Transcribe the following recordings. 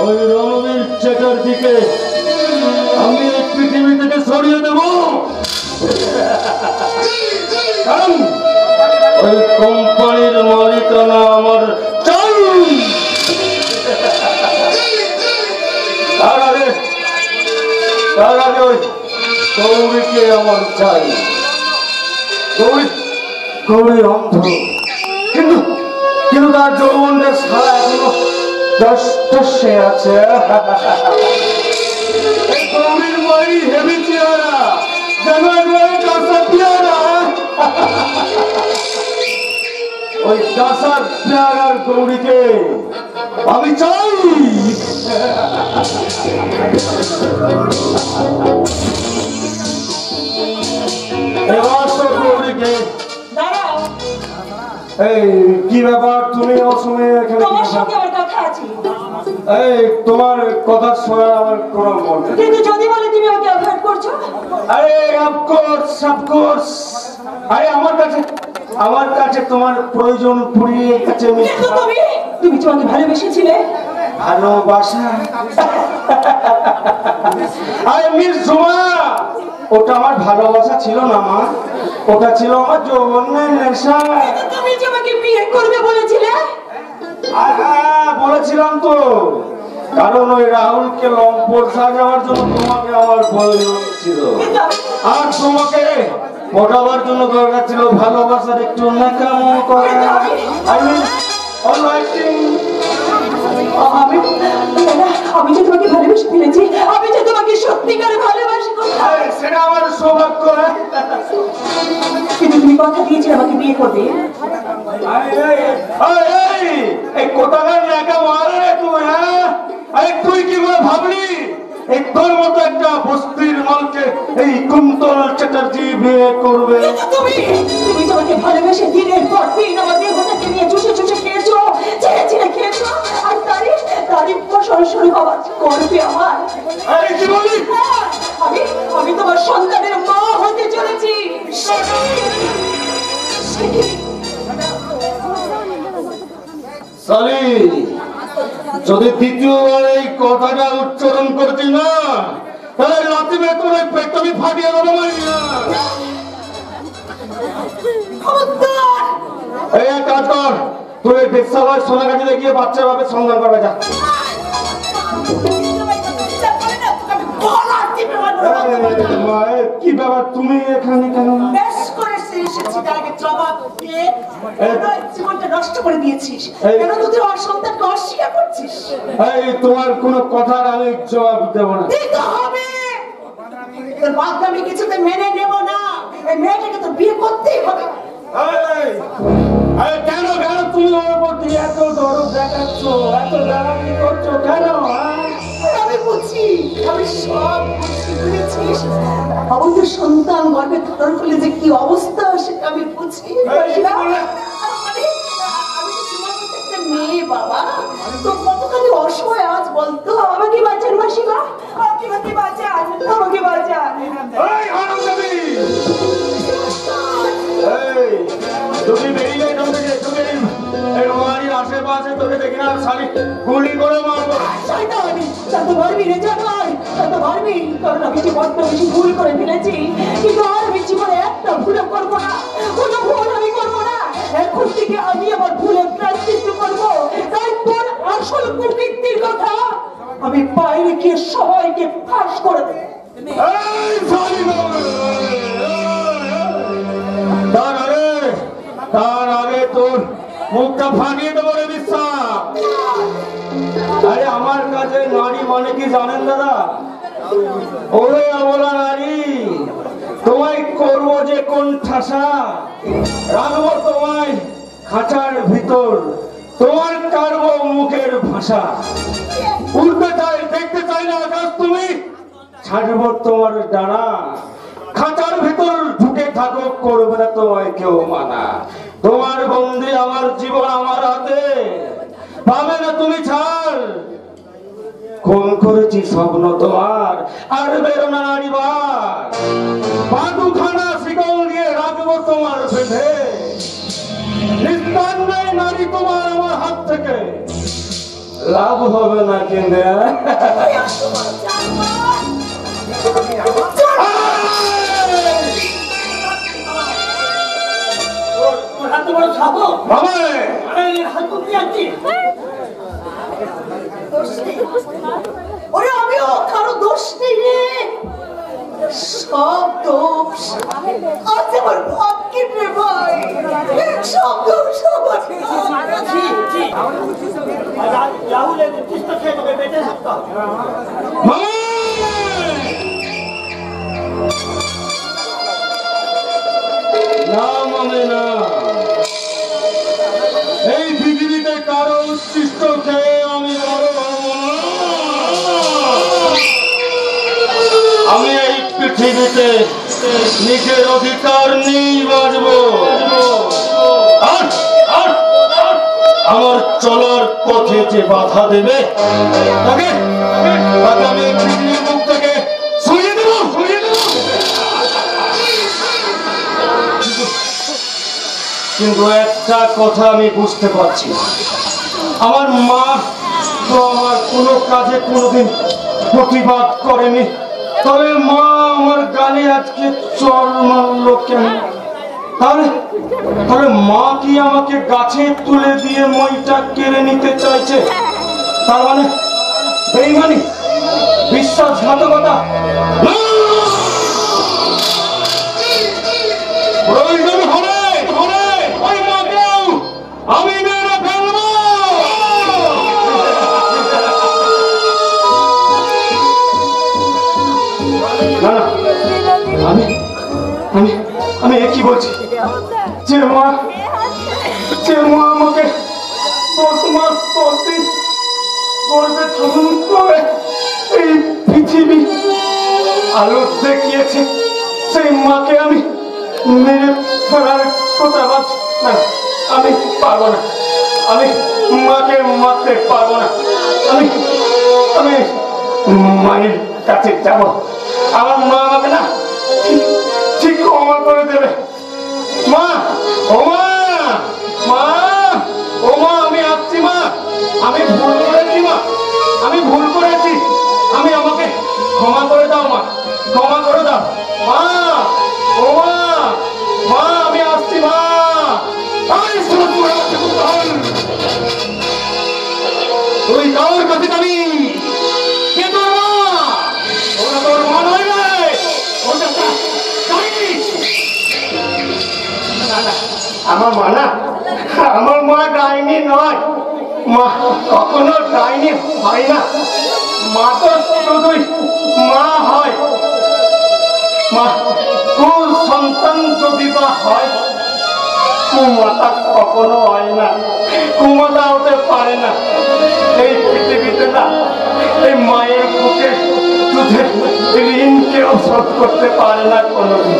ওই রণবীর চ্যাটার্জিকে আমি এই পৃথিবী থেকে সরিয়ে দেব, কারণ ওই কোম্পানির মালিকানা আমার চাই। তার আগে ওই গৌরীকে আমার চাই। গৌরী অন্ধ, কিন্তু কিন্তু তার যৌবনের সারা এখনো দশে আছে। গৌরীর বাড়ি হেভি চেহারা, যেন কাঁচা পেয়ারা। ওই কাঁচা পেয়ারার গৌরীকে আমি চাই। এবার তো গৌরীকে এই কি ব্যাপার, তুমি অসময়ে এখানে? তোমার সঙ্গে আমার কথা আছে। এই তোমার কথা শোনার আমার কোনো মন নেই। কিন্তু যদি বলে তুমি ওকে অ্যাভয়েড করছো? আরে অফকোর্স। আরে আমার কাছে তোমার প্রয়োজন পুরিয়ে গেছে। কিন্তু তুমি তোমাকে ভালোবেসেছিলে। ভালোবাসা? আরে মিস জুমা, ওটা আমার ভালোবাসা ছিল না মা, ওটা ছিল আমার যৌবনের নেশা। তুমি যে আমাকে বিয়ে করবে বলেছিলে। বলেছিলাম তো, কারণ ওই রাহুলকে লম্পট সাজাবার জন্য তোমাকে আমার প্রয়োজন ছিল, আর তোমাকে পটাবার জন্য দরকার ছিল ভালোবাসার একটু নাকামো করা। আমি যে তোমাকে ভালোবেসে ফেলেছি, আমি যে তোমাকে সত্যিকারে ভালোবাসি, সেটা আমার সৌভাগ্য। কিন্তু তুমি কথা দিয়েছিলে আমাকে বিয়ে করবে। এই কোথাকার নাকা মারে তুই? হ্যাঁ, আরে তুই কি করে ভাবলি এই তোর মতো একটা বস্তির মালকে এই কুন্তল চ্যাটার্জি বিয়ে করবে? তুমি তোমাকে ভালোবেসে দিনের পর দিন আমার দেহটাকে নিয়ে চুষে খেয়েছো, ছেড়ে খেয়েছো, আর তারই সরাসরি বাবা করবে আমার। আরে কি বলি? আমি তোমার সন্তানের মা হতে চলেছি। সালি, যদি দ্বিতীয়বার এই কথাটা উচ্চারণ করছি না, তাহলে রাতে তোর এই পেটটা আমি ফাটিয়ে দেবো। এই এক কাজ কর, তুই এই বেশ্যালয় সোনাগাছিতে গিয়ে বাচ্চার ভাবে সন্ধান করবে যা। কি ব্যাপার, তুমি এখানে কেন? বেশ করেছিস, এসেছি তার আগে জবাব দিয়ে জীবনটা নষ্ট করে দিয়েছিস। কেন তুই আমার সন্তানকে অস্বীকার করছিস? এই তোমার কোনো কথার আমি জবাব দেব না। দিতে হবে। তোর বাপ আমি কিছুতে মেনে নেব না। এই মেয়েটাকে তো বিয়ে করতেই হবে। কেন তুমি ওর প্রতি এত দরদ দেখাচ্ছ, এত দাঁড়ানি করছো কেন? আমি বুঝি, আমি সব বুঝেছিস। আমাদের সন্তান গর্ভে ধারণ করলে যে কি অবস্থা সেটা আমি বুঝি। মেয়ে বাবা তো কতখানি অসহায় আজ বলতো। আমাকে বাঁচান মাসিমা, আমাকে বাঁচান, আমাকে বাঁচান। তুমি বেরিয়ে আশেপাশে তোকে দেখি না, শালি গুলি করে মারবো। কারণ আমি যে বড্ড বেশি ভুল করে ফেলেছি, কিন্তু আর আমি জীবনে একটা ভুলও করবো না, কোনো ভুল আমি করবো না। এখন থেকে আমি আমার ভুলের প্রায়শ্চিত্ত করবো। তাই তোর আসল কুকীর্তির কথা আমি বাইরে গিয়ে সবাইকে ফাঁস করে দেব। তার আগে তোর মুখটা ফাটিয়ে দেবো রে বিশ্বাস। আরে আমার কাছে নারী মানে কি জানেন দাদা? ওরে অবলা নারী, তোমায় করবো যে কোন ঠাসা, রাখবো তোমায় খাঁচার ভিতর, তোমার কারবো মুখের ভাষা। উঠতে চাই, দেখতে চাই না আকাশ তুমি, ছাড়বো তোমার ডানা, খাঁচার ভিতর ঢুকে থাকো, করবে না তোমায় কেউ মানা। তোমার বন্দি আমার জীবন আমার হাতে, পাবে না তুমি ছাড়। খুন করেছি স্বপ্ন তোমার, আর বেরো না নারীবার। বাদুখানা শিকল দিয়ে রাখবো তোমার বেঁধে, নিস্তার নেই নারী তোমার আমার হাত থেকে। লাভ হবে না কিন্তু ওরে আমিও কারো দোষ নেই রে, সব দোষ আজ আমার ভাগ্যের রে ভাই, সব দোষ আমার। রাহুলের উদ্দেশ্য খেয়ে তোকে বেঁচে থাকতে হবে। না মানে না, এই পৃথিবীতে কারো উচ্ছিষ্ট খেয়ে আমি বড় হব না। আমি এই পৃথিবীতে নিজের অধিকার নিয়ে বাঁচব। আমার চলার পথে যে বাধা দেবে তাকে আমি পৃথিবীর মুখ থেকে সরিয়ে দেব। কিন্তু একটা কথা আমি বুঝতে পারছি, আমার মা তো আমার কোনো কাজে কোনোদিন প্রতিবাদ করেনি, তবে মা আমার গালে আজকে চর মারল কেন? তাহলে মা কি আমাকে গাছে তুলে দিয়ে মইটা কেড়ে নিতে চাইছে? তার মানে বেঈমানি, বিশ্বাসঘাতকতা। প্রয়োজন হলে ওই মাকেও আমি মেরে ফেলবো। আমি কি বলছি, যে মা আমাকে 10 মাস 10 দিন গর্ভে ধারণ করে এই পৃথিবী আলো দেখিয়েছে, সেই মাকে আমি মেরে ফেলার কথা ভাবছি না। আমি পারবো না, আমি মাকে মারতে পারবো না। আমি মায়ের কাছে যাব, আমার মা আমাকে না ঠিক ক্ষমা করে দেবে। মা, ও মা, আমি আসছি মা, আমি ভুল করেছি মা, আমি ভুল করেছি, আমাকে ক্ষমা করে দাও মা, ক্ষমা করে দাও মা, ও মা, আমি আসছি মা। তুই কার কাছে যাবি? কে তোর মা? ওরা তোর মা নয় রে, ওটা আমার মা না, আমার মা ডাইনি নয়, মা কখনো ডাইনি হয় না। মা তো শুধুই মা হয়। মা কোন সন্তান যদি বা হয়, কুমাতা কখনো হয় না, কুমাতা হতে পারে না। এই পৃথিবীতে না, এই মায়ের বুকে দুধের ঋণ কেউ শোধ করতে পারে না কোনোদিন,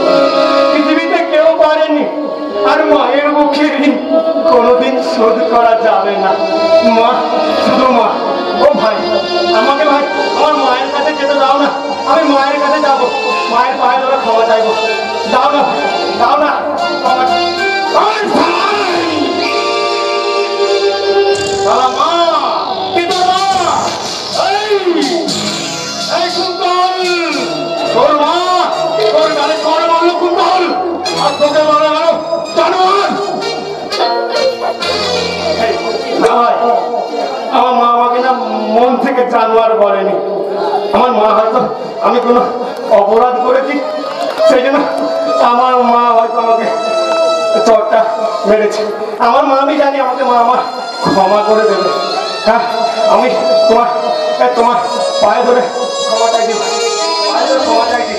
পৃথিবীতে কেউ পারেনি। আর মায়ের মুখে ঋণ কোনোদিন শোধ করা যাবে না। মা শুধু মা। ও ভাই, আমাকে ভাই আমার মায়ের কাছে যেতে দাও না, আমি মায়ের কাছে যাবো, মায়ের পায়ে ধরে ক্ষমা চাইবো। দাও না, দাও না মা, কিন্তু মা, এই কুন্তল, তোর মা তোর গালে করে মারলো কুন্তল, আর তোকে মারা গেল জানোয়ার। আমার মা আমাকে না মন থেকে জানোয়ার বলেনি। আমার মা হয়তো আমি কোনো অপরাধ করেছি, সেই জন্য আমার মা হয়তো আমাকে চরটা মেরেছে। আমার মা, আমি জানি আমাকে মা আমার ক্ষমা করে দেবে। হ্যাঁ, আমি তোমার পায়ে ধরে ক্ষমা চাইছি, পায়ে ধরে ক্ষমা চাইছি,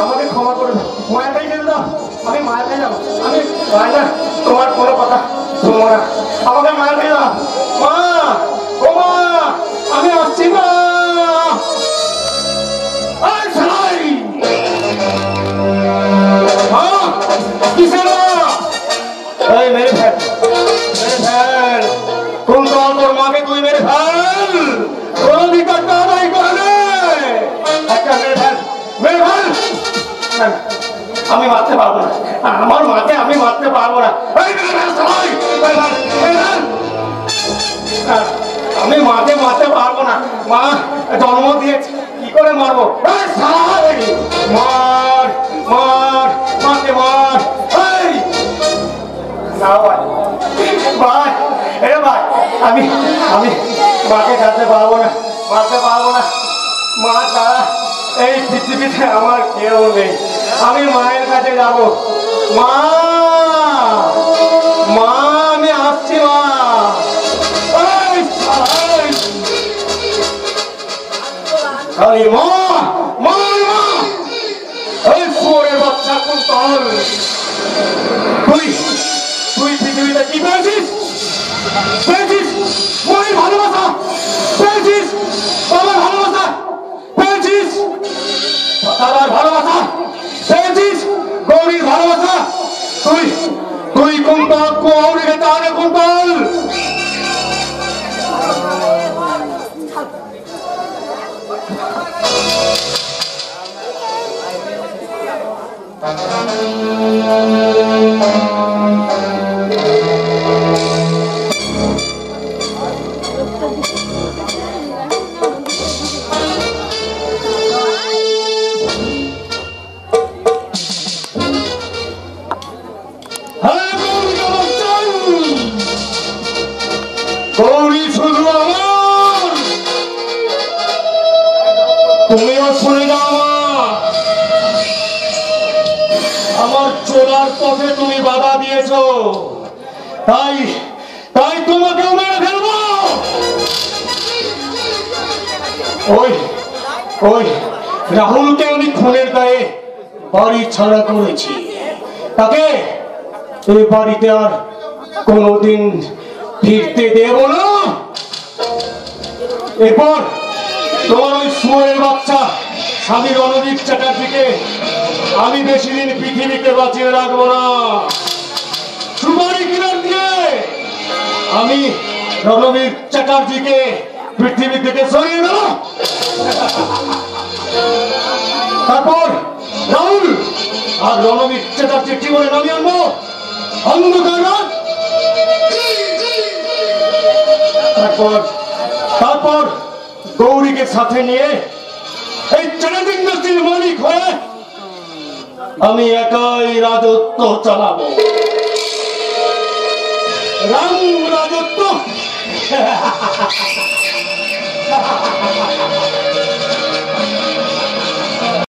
আমাকে ক্ষমা করে দাও। মায়ের কাছে যেতে দাও, আমি মায়ের কাছে যাবো। আমি ভাই না, তোমার কোনো কথা শুনবো না, আমাকে মায়ের কাছে দাও। মা, ও মা, আমি আসছি মা। কিসের মা? এই মেরে ফেল, কোন দল তোর মাকে তুই মেরে ফেল, কোন অধিকার আদায় করবে, একটা মেরে ফেল, মেরে ফেল। আমি মারতে পারবো না, আমার মাকে আমি মারতে পারবো না। আমি মাকে মারতে পারবো না, মা জন্ম দিয়েছে, কি করে মারবো? মার মার মাকে মার। ভাই এ ভাই, আমি আমি মাকে কাটতে পারবো না, মারতে পারবো না। মা ছাড়া এই পৃথিবীতে আমার কেউ নেই। আমি মায়ের কাছে যাবো। মা মা আমি আসছি মা। আরে মা মা মা, এই শুয়োরের বাচ্চা কোন তল, তুই তুই পৃথিবীতে কি পেয়েছিস? পেয়েছিস মায়ের ভালোবাসা, পেয়েছিস বাবার ভালোবাসা, পেয়েছিস দাদার ভালোবাসা, পেয়েছিস গৌরীর ভালোবাসা। তুই তুই কোন তল, গৌরীকে তাহলে কোন তল? গৌরী শুধু আমার, তুমিও শুনে যাও মা। আমার চলার পথে তুমি বাধা দিয়েছ, তাই তাই তোমাকেও মেরে ফেলবো। ওই ওই রাহুলকে আমি খুনের দায়ে বাড়ি ছাড়া করেছি, তাকে এই বাড়িতে আর কোনোদিন ফিরতে দেব না। এরপর তোমার ওই শুয়োরের বাচ্চা স্বামী রণবীর চ্যাটার্জিকে আমি বেশি দিন পৃথিবীতে বাঁচিয়ে রাখবো না। সুপারি কিনার দিয়ে আমি রণবীর চ্যাটার্জিকে পৃথিবী থেকে সরিয়ে দেব। তারপর রাহুল আর রণবীর চ্যাটার্জির জীবনে নামিয়ে আনবো অন্ধকার রাত। তারপর গৌরীকে সাথে নিয়ে এই চ্যাটার্জি ইন্ডাস্ট্রির মালিক হয়ে আমি একাই রাজত্ব চালাবো, রাম রাজত্ব।